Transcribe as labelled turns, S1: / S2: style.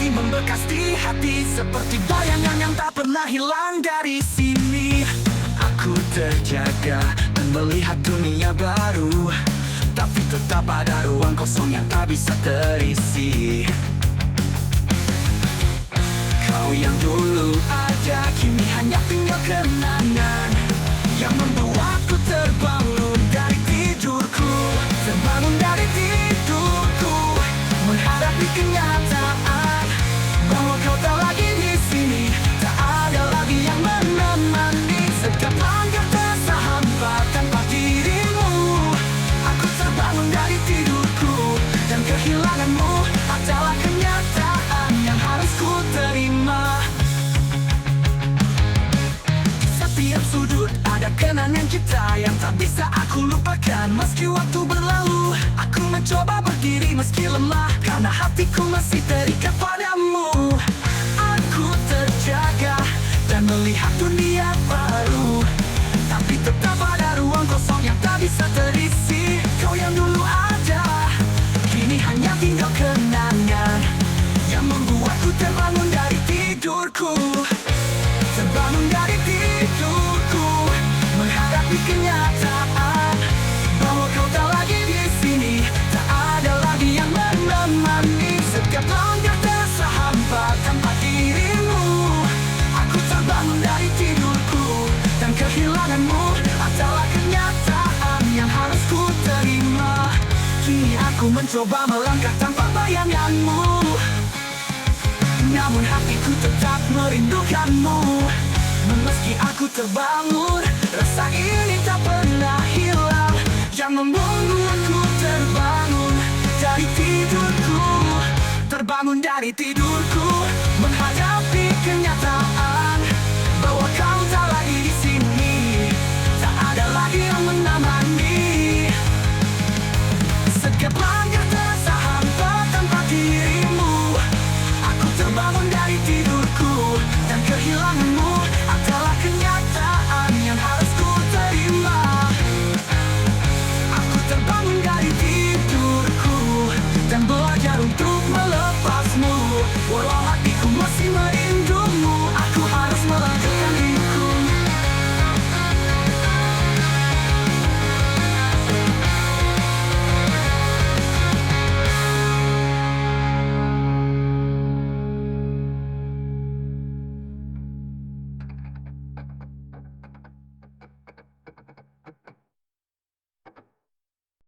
S1: masih membekas di hati, seperti bayangan yang tak pernah hilang dari sini. Aku terjaga dan melihat dunia baru, tapi tetap ada ruang kosong yang tak bisa terisi. Kau yang dulu ada, kini hanya tinggal kenangan yang membuatku terbangun dari tidurku. Terbangun dari tidurku, menghadapi kenyataan bahwa kau tak lagi di sini. Tak ada lagi yang menemani, setiap langkah terasa hampa tanpa dirimu. Aku terbangun dari tidurku, dan kehilanganmu adalah kenyataan yang harus ku terima. Setiap sudut ada kenangan kita yang tak bisa aku lupakan. Meski waktu berlalu, aku mencoba berdiri meski lemah, karena hatiku masih terikat padamu. Aku terjaga dan melihat dunia baru, tapi tetap ada ruang kosong yang tak bisa terisi. Kau yang dulu ada, kini hanya tinggal kenangan yang membuatku terbangun dari tidurku. Terbangun dari tidurku, menghadapi kenyataan bahwa kau tak lagi di sini. Tak ada lagi yang menemani, setiap langkah terasa hampa tanpa dirimu. Aku terbangun dari tidurku, dan kehilanganmu adalah kenyataan yang harus ku terima. Kini aku mencoba melangkah tanpa bayanganmu, namun hatiku tetap merindukanmu. Meski aku terbangun, rasa ini tak pernah hilang, yang membuatku terbangun dari tidurku. Terbangun dari tidurku, menghadapi kenyataan bahwa kau tak lagi di sini. Tak ada lagi yang menemani, setiap langkah terasa hampa tanpa dirimu. Aku terbangun dari tidurku, dan kehilanganmu adalah kenyataan yang harus ku terima. Aku terbangun dari tidurku, dan belajar untuk melepasmu, walau hatiku masih meriang.